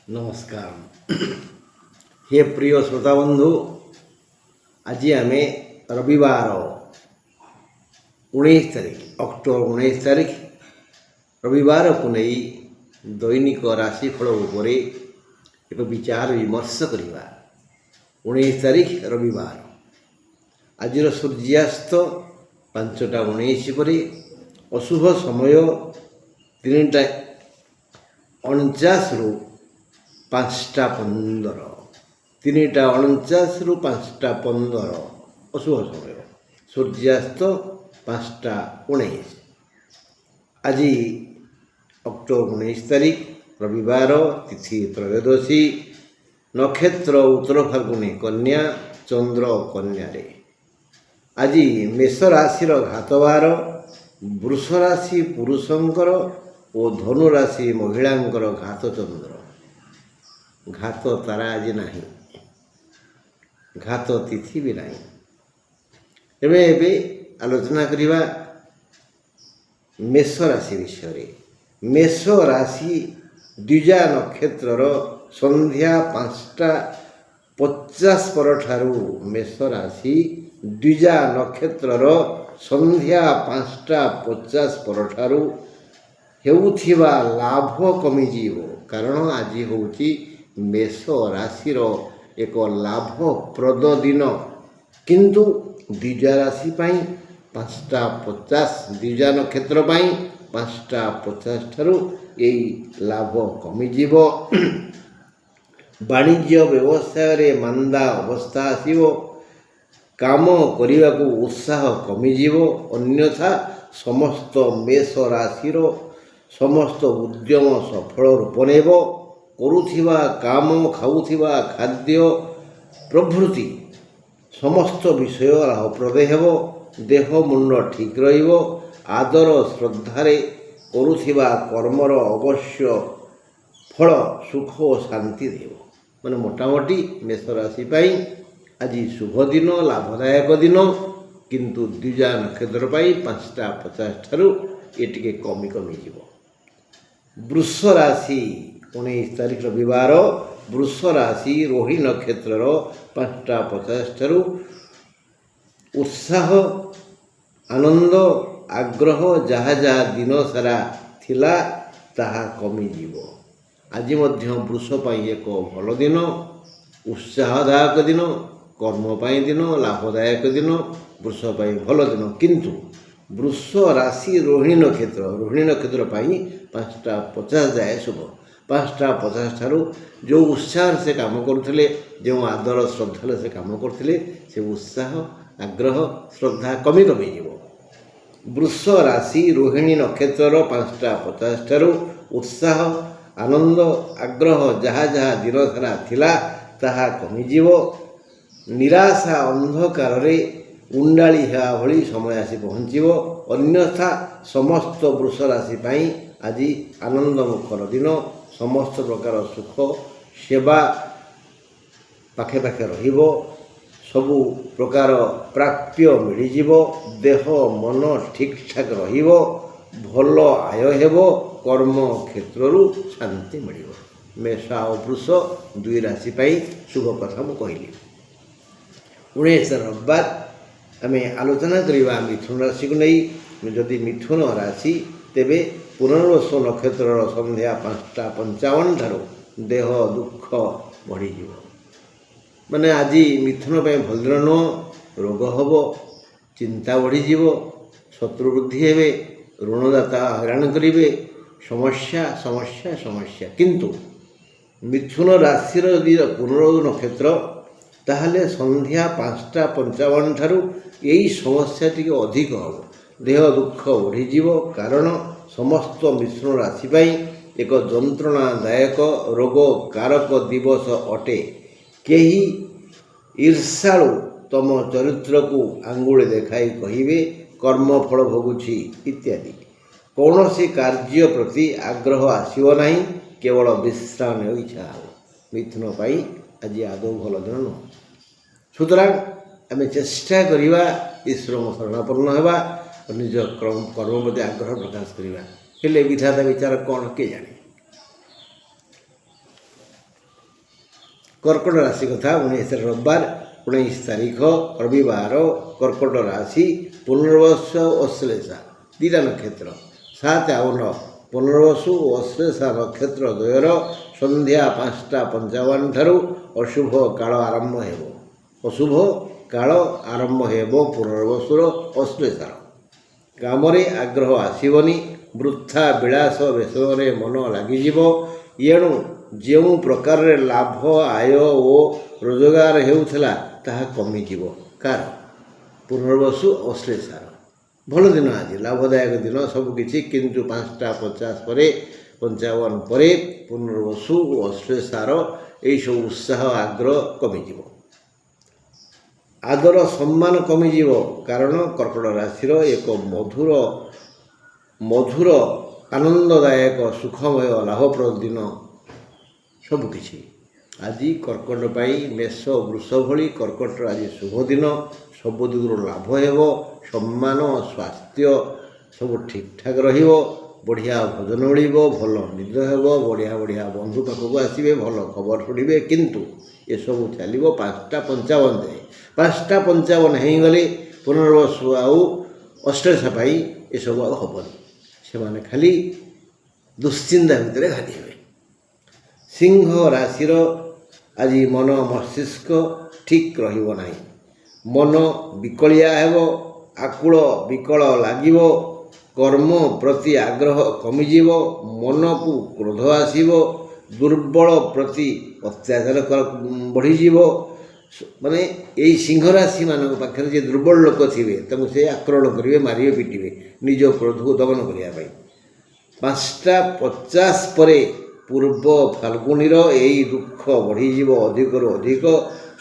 नमस्कार। हे प्रिय श्रोता बंधु, आज आम रविवार 19 तारीख अक्टोबर 19 तारीख रविवार को नहीं दैनिक राशिफल उपर एक विचार विमर्श करवा। 19 तारीख रविवार आज सूर्यास्त 5:19 पर अशुभ समय 3:49 रु 5:15 3:49 रु 5:15 अशुभ समय। सूर्यास्त 5:19। आज अक्टोबर 19 तारीख रविवार, तिथि त्रयोदशी, नक्षत्र उत्तर फाल्गुनी कन्या, चंद्र कन्या रे। आज मेष राशि घातवार, वृष राशि पुरुषंकर और धनु राशि महिलांकर घात चंद्र। घात तारा आज नहीं, घात तिथि भी नहीं। एवं आलोचना करवा मेष राशि विषय। मेष राशि द्विजा नक्षत्र संध्या 5:50 पर ठारू मेष राशि द्विजा नक्षत्र संध्या 5:50 पर ठारू हेउथिबा लाभ कमिजिव। कारण आज होउची मेष राशि एक लाभप्रद दिन, किंतु द्विजा राशि 5:50 द्विजा नक्षत्र 5:50 ठारू यही लाभ कमिजिव। वाणिज्य व्यवसाय रे मंदा अवस्था आसीबो, काम करने को उत्साह कमिजिव। अन्यथा समस्त मेष राशि समस्त उद्यम सफल रूप नेब। करुथिबा काम, खाउथिबा खाद्य प्रभृति समस्त विषय लाभप्रद हेब। देह मुंड ठीक रहिबो। आदर श्रद्धारे करुथिबा कर्मर अवश्य फल सुख और शांति देव। माने मोटामोटी मेष राशि आज शुभ दिन, लाभदायक दिन, किंतु द्विजा नक्षत्र 5:50 ठारू ये टिके कमी जीव। वृष राशि 19 तारीख रविवार, वृष राशि रोहिणी नक्षत्र 5:50 ठारू उत्साह, आनंद, आग्रह जहाँ जहाँ दिन सारा थिला ताहा कमी जीव। आज मध्य वृष एक भल दिन, उत्साहदायक दिन, कर्म दिन, लाभदायक दिन, वृष भल दिन। किंतु वृष राशि रोहिणी नक्षत्र 5:50 जाए शुभ। 5:50 ठारू जो उत्साह से काम करुले, जो आदर श्रद्धा से काम करते, से उत्साह आग्रह श्रद्धा कमी जीव। वृष राशि रोहिणी नक्षत्र 5:50 ठारू उत्साह, आनंद, आग्रह जहाँ जहाँ दिन सारा थिला ताहा कमिजिव। निराशा अंधकार रे उंडाली हेवा भली समय आसी पहुँचब। अन्यथा समस्त वृष राशि आज आनंद मुखर दिन। समस्त प्रकार सुख सेवा पाखे पाखे रहिबो। सबु प्रकार प्राप्य मिलिजिव। देह मन ठीक ठाक रहिबो। भल आय हेबो। कर्म क्षेत्र शांति मिलिबो। मेष और वृष दुई राशि शुभ कथा मु कहली। 19 रविवार आम आलोचना करवा मिथुन राशि को नहीं। जदि मिथुन राशि तेबे पुनर्वसु नक्षत्र संध्या 5:55 ठारू देह दुख बढ़ीज। माने आज मिथुन भल दिन नुह। रोग हम, चिंता बढ़ीज, शत्रु वृद्धि हे, ऋणदाता हैरान करेंगे, समस्या समस्या समस्या। किंतु मिथुन राशि यदि पुनर्वसु नक्षत्र ताहले संध्या 5:55 ठारू यही समस्या टी अधिक हम। देह दुख बढ़ीज। कारण समस्त मिथुन राशि एक जंत्रणादायक रोग कारक दिवस अटे। केही ईर्षालु तम चरित्र को आंगुले देखाई कहिबे कर्मफल भोगुछि इत्यादि। कौन सी कार्य प्रति आग्रह आसीब नहीं, केवल विश्राम ने इच्छा हो। मिथुन आज आदौ भल दिन नुह। सुतरां आम चेष्टा करवा ईश्वर शरणापन्न होगा और निज कर्म प्रति आग्रह प्रकाश करवा। हेले विधाता विचार कौन के जाने। कर्कट राशि कथा 19 रविवार 19 तारीख रविवार कर्कट राशि पुनर्वसु अश्लेषा दीटा नक्षत्र 7 और 9 पुनर्वसु अश्लेषा नक्षत्र द्वयर संध्या 5:55 ठारू अशुभ काल आरंभ हेबो अशुभ काल आरंभ हेबो पुनर्वसुर अश्लेषार कामरे आग्रह आसबनी वृथा विलास व्यसन मन लगिज एणु जो प्रकार लाभ आय और रोजगार होता ताहा कमिज कार पुनर्वसु अश्लेषार भल दिन आज लाभदायक दिन सबकि किंतु 5:50 पर 55 पर पुनर्वसु अश्लेषार यही सब उत्साह आग्रह कमिज आदर सम्मान कमिज कारण कर्कट राशि एक मधुर मधुर आनंददायक सुखमय लाभप्रद दिन सबकि आज कर्कट पाई मेष वृष भली कर्कट आज शुभ दिन सब दिगु लाभ हो सम्मान स्वास्थ्य सब ठीक ठाक बढ़िया भोजन मिल भल निद हो बढ़िया बढ़िया बंधु पाखक आसवे भल खबर शुणे किंतु ये सब चलो 5:55 जाए 5:55 हो गले पुनर्वसु आउ अश्लेषा पाई ये सब आबनी से खाली दुश्चिंता भितर घाली हे सिंह राशि आज मन मस्तिष्क ठीक रहिबो नाही मन विकलिया हेबो आकुल विकल लागिब कर्म प्रति आग्रह कमिजिब मन को क्रोध आसीबो दुर्बल प्रति अत्याचार बढ़ीजिब माने यही सिंह राशि मान पाखे जे दुर्बल लोक थे से आक्रमण करेंगे मारे पिटे निज क्रोध को दमन करने 5:50 पर पूर्व फाल्गुनीर यही दुख बढ़ीज अधिक अधिक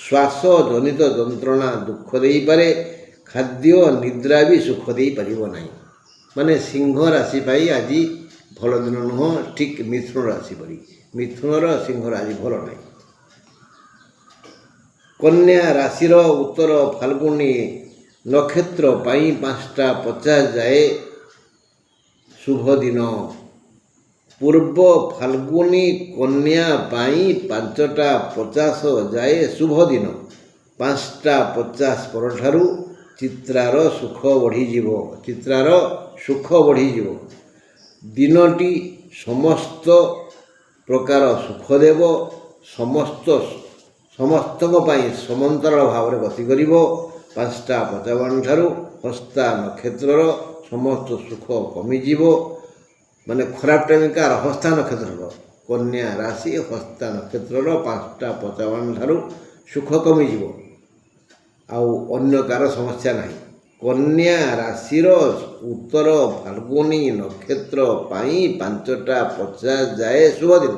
श्वास जनित जंत्रणा दुख दे पारे खाद्य निद्रा भी सुख दे पारिबो नाही माने सिंह राशि पाई आज भल दिन नुह ठीक मिथुन राशि परी मिथुनर सिंह राशि भल नाही कन्या राशि उत्तर फाल्गुनी नक्षत्र पाई 5:50 जाए शुभ दिन पूर्व फाल्गुनी कन्या पाई 5:50 जाए शुभ दिन 5:50 पर ठारू चित्रार सुख बढ़ीजिव चित्रार सुख बढ़ीजिव दिनटी समस्त प्रकार सुख देव समस्त समांतर भाव में गति कर 5:55 ठारू हस्ता नक्षत्र समस्त सुख कमिज माने खराब टाइम कार हस्ता नक्षत्र कन्या राशि हस्ता नक्षत्र 5:55 ठारू सुख कमिज आउ अन्य कार समस्या नहीं कन्या राशिर उत्तर फाल्गुनी नक्षत्र पाई 5:50 जाए शुभ दिन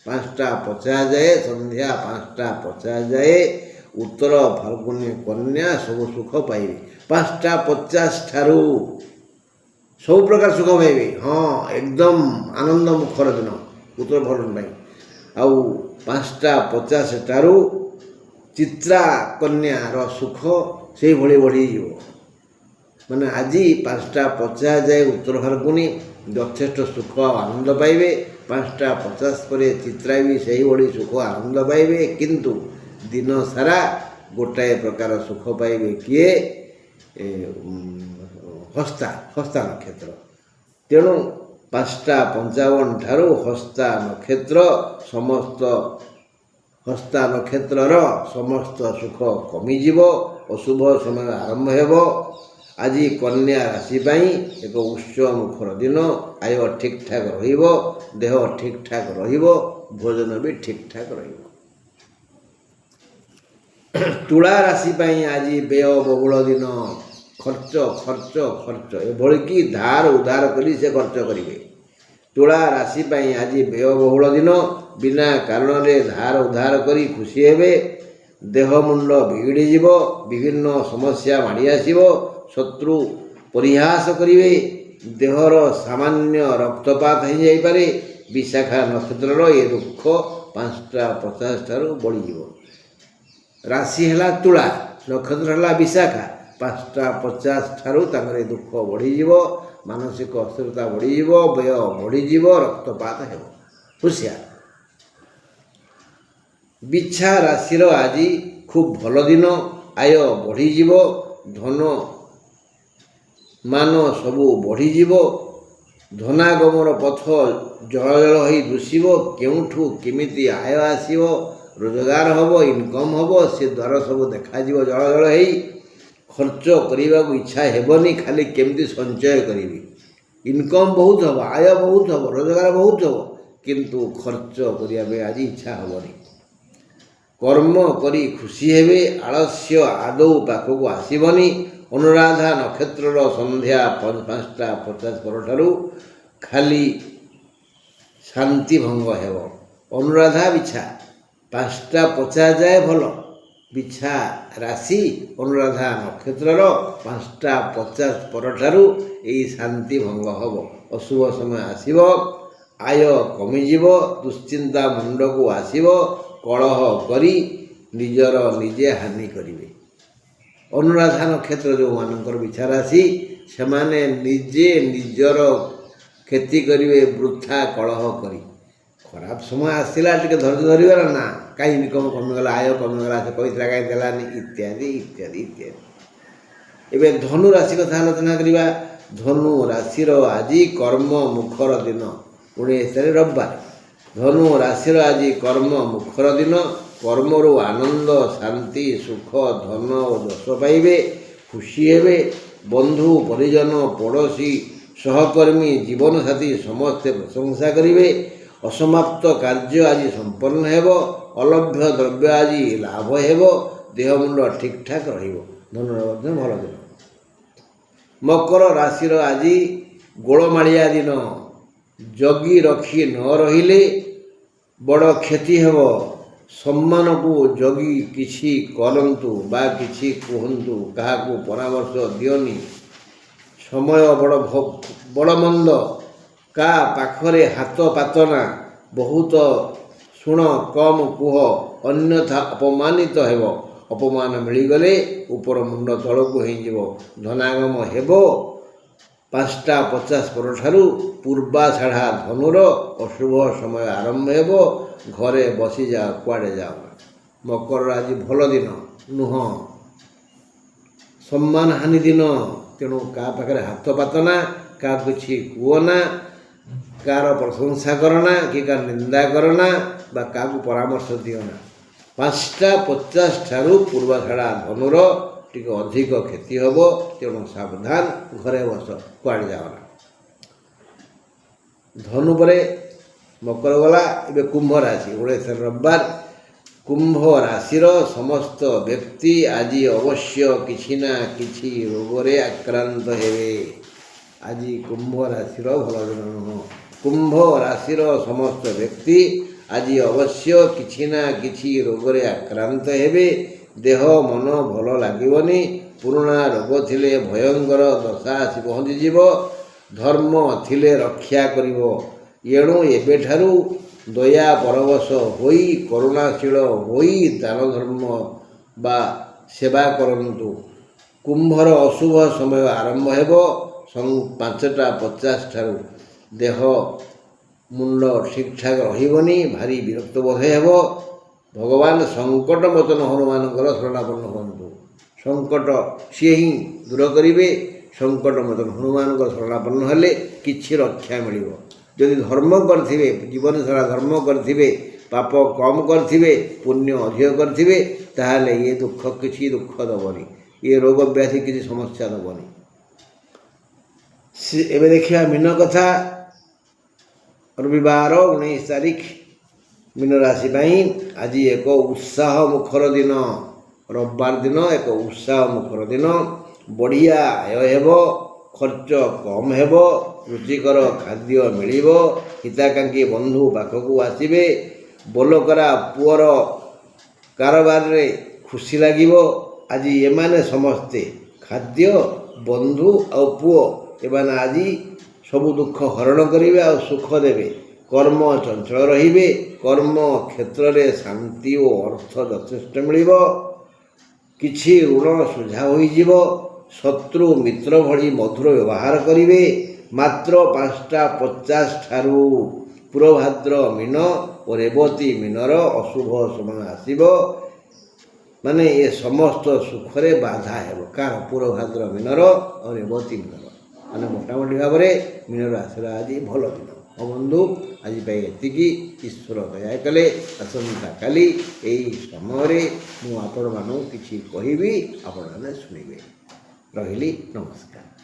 5:50 जाए संध्या 5:50 जाए उत्तर फाल्गुनी कन्या सब सुख पाइबे 5:50 ठारू सब प्रकार सुख पाइबे हाँ एकदम आनंद मुखर दिन उत्तर फाल्गुनी आउ 5:50 ठारू चित्रा कन्यार सुख से भली बढ़ी माने आज 5:50 जाए उत्तर फाल्गुनी यथेष्ट सुख आनंद पाइबे 5:50 पर चित्रा भी से भली सुख आनंद पाइबे किंतु दिन सारा गोटाए प्रकार सुख पाइबे किए हस्ता हस्ता नक्षत्र तेणु 5:55 ठारू हस्ता नक्षत्र समस्त हस्ता नक्षत्रर समस्त सुख कमिजिव अशुभ समय आरंभ हेबो आज कन्या राशि पाई एक उत्सव मुखर दिन आय ठीक ठाक रहिबो देह ठीक ठाक रहिबो भोजन भी ठीक ठाक रहिबो तुला राशि पाई आज व्यय बहुल दिन खर्च खर्च खर्च एभली कि धार उधार करी से खर्च करेंगे तुला राशि पाई आज व्यय बहुल दिन बिना कारण रे धार उधार करी खुशी हेबे देह मुंड बिगड़ी जीव विभिन्न समस्या माड़ी आसीबो शत्रु परिहास करिवे देहर सामान्य रक्तपात हो जाई पारे विशाखा नक्षत्र ये दुख 5:50 ठारू बढ़ी जीव राशि है तुला नक्षत्र है विशाखा 5:50 ठारू तांकर दुख बढ़ीज मानसिक अस्थिरता बढ़ीज व्यय बढ़ीज रक्तपात हो हुशियार ବିଛା ରାଶିର ଆଜି ଖୁବ୍ ଭଲ ଦିନ। ଆୟ ବଢ଼ିଯିବ, ଧନ ମାନ ସବୁ ବଢ଼ିଯିବ। ଧନାଗମର ପଥ ଜଳ ହୋଇ ଦୁଷିବ। କେଉଁଠୁ କେମିତି ଆୟ ଆସିବ, ରୋଜଗାର ହେବ, ଇନକମ୍ ହେବ, ସେ ଦ୍ୱାର ସବୁ ଦେଖାଯିବ ଜଳ ହେଇ। ଖର୍ଚ୍ଚ କରିବାକୁ ଇଚ୍ଛା ହେବନି, ଖାଲି କେମିତି ସଞ୍ଚୟ କରିବି। ଇନକମ୍ ବହୁତ ହେବ, ଆୟ ବହୁତ ହେବ, ରୋଜଗାର ବହୁତ ହେବ, କିନ୍ତୁ ଖର୍ଚ୍ଚ କରିବା ପାଇଁ ଆଜି ଇଚ୍ଛା ହେବନି। କର୍ମ କରି ଖୁସି ହେବେ, ଆଳସ୍ୟ ଆଦୌ ପାଖକୁ ଆସିବନି। ଅନୁରାଧା ନକ୍ଷତ୍ରର ସନ୍ଧ୍ୟା 5:50 ପରଠାରୁ ଖାଲି ଶାନ୍ତି ଭଙ୍ଗ ହେବ। ଅନୁରାଧା ବିଛା 5:50 ଯାଏ ଭଲ। ବିଛା ରାଶି ଅନୁରାଧା ନକ୍ଷତ୍ରର 5:50 ପରଠାରୁ ଏହି ଶାନ୍ତି ଭଙ୍ଗ ହେବ, ଅଶୁଭ ସମୟ ଆସିବ। ଆୟ କମିଯିବ, ଦୁଶ୍ଚିନ୍ତା ମୁଣ୍ଡକୁ ଆସିବ, କଳହ କରି ନିଜର ନିଜେ ହାନି କରିବେ। ଅନୁରାଧା ନକ୍ଷତ୍ର ଯେଉଁମାନଙ୍କର ବିଛା ରାଶି, ସେମାନେ ନିଜେ ନିଜର କ୍ଷତି କରିବେ ବୃଥା କଳହ କରି। ଖରାପ ସମୟ ଆସିଲା, ଟିକେ ଧୈର୍ଯ୍ୟ ଧରିବାର ନା, କାହିଁ ଇନକମ୍ କମିଗଲା, ଆୟ କମିଗଲା, ସେ କହିଥିଲା କାହିଁ ଦେଲାନି, ଇତ୍ୟାଦି ଇତ୍ୟାଦି ଇତ୍ୟାଦି। ଏବେ ଧନୁ ରାଶି କଥା ଆଲୋଚନା କରିବା। ଧନୁ ରାଶିର ଆଜି କର୍ମ ମୁଖର ଦିନ। 19 ତାରିଖ ରବିବାର। ଧନୁ ରାଶିର ଆଜି କର୍ମ ମୁଖର ଦିନ। କର୍ମରୁ ଆନନ୍ଦ, ଶାନ୍ତି, ସୁଖ, ଧନ ଓ ଯଶ ପାଇବେ। ଖୁସି ହେବେ। ବନ୍ଧୁ ପରିଜନ, ପଡ଼ୋଶୀ, ସହକର୍ମୀ, ଜୀବନସାଥୀ ସମସ୍ତେ ପ୍ରଶଂସା କରିବେ। ଅସମାପ୍ତ କାର୍ଯ୍ୟ ଆଜି ସମ୍ପନ୍ନ ହେବ। ଅଲଭ୍ୟ ଦ୍ରବ୍ୟ ଆଜି ଲାଭ ହେବ। ଦେହ ମୁଣ୍ଡ ଠିକ୍ ଠାକ୍ ରହିବ। ଧନୁର ମଧ୍ୟ ଭଲ ଦିନ। ମକର ରାଶିର ଆଜି ଗୋଳମାଳିଆ ଦିନ। ଜଗି ରଖି ନ ରହିଲେ ବଡ଼ କ୍ଷତି ହେବ। ସମ୍ମାନକୁ ଜଗି କିଛି କରନ୍ତୁ ବା କିଛି କୁହନ୍ତୁ, କାହାକୁ ପରାମର୍ଶ ଦିଅନି। ସମୟ ବଡ଼ ମନ୍ଦ, କାହା ପାଖରେ ହାତ ପାତନା। ବହୁତ ଶୁଣ, କମ୍ କୁହ, ଅନ୍ୟଥା ଅପମାନିତ ହେବ। ଅପମାନ ମିଳିଗଲେ ଉପର ମୁଣ୍ଡ ତଳକୁ ହେଇଯିବ। ଧନାଗମ ହେବ 5:50 ପରଠାରୁ। ପୂର୍ବାଷାଢ଼ା ଧନୁର ଅଶୁଭ ସମୟ ଆରମ୍ଭ ହେବ। ଘରେ ବସିଯାଅ, କୁଆଡ଼େ ଯାଅ ନା। ମକରର ଆଜି ଭଲ ଦିନ ନୁହଁ, ସମ୍ମାନ ହାନି ଦିନ। ତେଣୁ କାହା ପାଖରେ ହାତ ପାତନା, କାହାକୁ କିଛି କୁହ ନା, କାହାର ପ୍ରଶଂସା କରନା କି କାହାର ନିନ୍ଦା କରନା ବା କାହାକୁ ପରାମର୍ଶ ଦିଅ ନା। 5:50 ଠାରୁ ପୂର୍ବାଷାଢ଼ା ଧନୁର ଟିକେ ଅଧିକ କ୍ଷତି ହେବ। ତେଣୁ ସାବଧାନ, ଘରେ ବସ, କୁଆଡ଼େ ଯାଅ ନା। ଧନୁ ପରେ ମକର ଗଲା। ଏବେ କୁମ୍ଭ ରାଶି। 19 ରବିବାର। କୁମ୍ଭ ରାଶିର ସମସ୍ତ ବ୍ୟକ୍ତି ଆଜି ଅବଶ୍ୟ କିଛି ନା କିଛି ରୋଗରେ ଆକ୍ରାନ୍ତ ହେବେ। ଆଜି କୁମ୍ଭ ରାଶିର ଭଲ ଦିନ ନୁହଁ। କୁମ୍ଭ ରାଶିର ସମସ୍ତ ବ୍ୟକ୍ତି ଆଜି ଅବଶ୍ୟ କିଛି ନା କିଛି ରୋଗରେ ଆକ୍ରାନ୍ତ ହେବେ। ଦେହ ମନ ଭଲ ଲାଗିବନି। ପୁରୁଣା ରୋଗ ଥିଲେ ଭୟଙ୍କର ଦଶା ଆସି ପହଞ୍ଚିଯିବ। ଧର୍ମ ଥିଲେ ରକ୍ଷା କରିବ। ଏଣୁ ଏବେଠାରୁ ଦୟା ପରବଶ ହୋଇ, କରୁଣାଶୀଳ ହୋଇ ଦାନ ଧର୍ମ ବା ସେବା କରନ୍ତୁ। କୁମ୍ଭର ଅଶୁଭ ସମୟ ଆରମ୍ଭ ହେବ 5:50 ଠାରୁ। ଦେହ ମୁଣ୍ଡ ଠିକ୍ ଠାକ୍ ରହିବନି, ଭାରି ବିରକ୍ତ ବୋଧ ହେବ। ଭଗବାନ ସଙ୍କଟ ମୋଚନ ହନୁମାନଙ୍କର ଶରଣାପନ୍ନ ହୁଅନ୍ତୁ। ସଙ୍କଟ ସିଏ ହିଁ ଦୂର କରିବେ। ସଙ୍କଟ ମୋଚନ ହନୁମାନଙ୍କ ଶରଣାପନ୍ନ ହେଲେ କିଛି ରକ୍ଷା ମିଳିବ। ଯଦି ଧର୍ମ କରିଥିବେ, ଜୀବନ ସାରା ଧର୍ମ କରିଥିବେ, ପାପ କମ୍ କରିଥିବେ, ପୁଣ୍ୟ ଅଧିକ କରିଥିବେ, ତାହେଲେ ଏ ଦୁଃଖ କିଛି ଦୁଃଖ ଦେବନି, ଏ ରୋଗ ବ୍ୟାଧି କିଛି ସମସ୍ୟା ଦେବନି। ଏବେ ଦେଖିବା ମୀନ କଥା। ରବିବାର 19 ତାରିଖ ମୀନ ରାଶି ପାଇଁ ଆଜି ଏକ ଉତ୍ସାହ ମୁଖର ଦିନ। ରବିବାର ଦିନ ଏକ ଉତ୍ସାହ ମୁଖର ଦିନ। ବଢ଼ିଆ ଆୟ ହେବ, ଖର୍ଚ୍ଚ କମ୍ ହେବ, ରୁଚିକର ଖାଦ୍ୟ ମିଳିବ, ହିତାକାଂକ୍ଷୀ ବନ୍ଧୁ ପାଖକୁ ଆସିବେ। ବୋଲକରା ପୁଅର କାରବାରରେ ଖୁସି ଲାଗିବ। ଆଜି ଏମାନେ ସମସ୍ତେ ଖାଦ୍ୟ, ବନ୍ଧୁ ଆଉ ପୁଅ, ଏମାନେ ଆଜି ସବୁ ଦୁଃଖ ହରଣ କରିବେ ଆଉ ସୁଖ ଦେବେ। କର୍ମ ଚଞ୍ଚଳ ରହିବେ। କର୍ମ କ୍ଷେତ୍ରରେ ଶାନ୍ତି ଓ ଅର୍ଥ ଯଥେଷ୍ଟ ମିଳିବ। କିଛି ଋଣ ସୁଝା ହୋଇଯିବ। ଶତ୍ରୁ ମିତ୍ର ଭଳି ମଧୁର ବ୍ୟବହାର କରିବେ। ମାତ୍ର 5:50 ଠାରୁ ପୂରଭାଦ୍ର ମୀନ ଓ ରେବତୀ ମୀନର ଅଶୁଭ ସମୟ ଆସିବ। ମାନେ ଏ ସମସ୍ତ ସୁଖରେ ବାଧା ହେବ। କାହାର? ପୂରଭାଦ୍ର ମୀନର ଆଉ ରେବତୀ ମୀନର। ମାନେ ମୋଟାମୋଟି ଭାବରେ ମୀନର ଆସିଲା ଆଜି ଭଲ ଦିନ। ହଁ ବନ୍ଧୁ, ଆଜି ପାଇଁ ଏତିକି। ଈଶ୍ୱର ଦୟା କଲେ ଆସନ୍ତାକାଲି ଏହି ସମୟରେ ମୁଁ ଆପଣମାନଙ୍କୁ କିଛି କହିବି, ଆପଣମାନେ ଶୁଣିବେ। ରହିଲି, ନମସ୍କାର।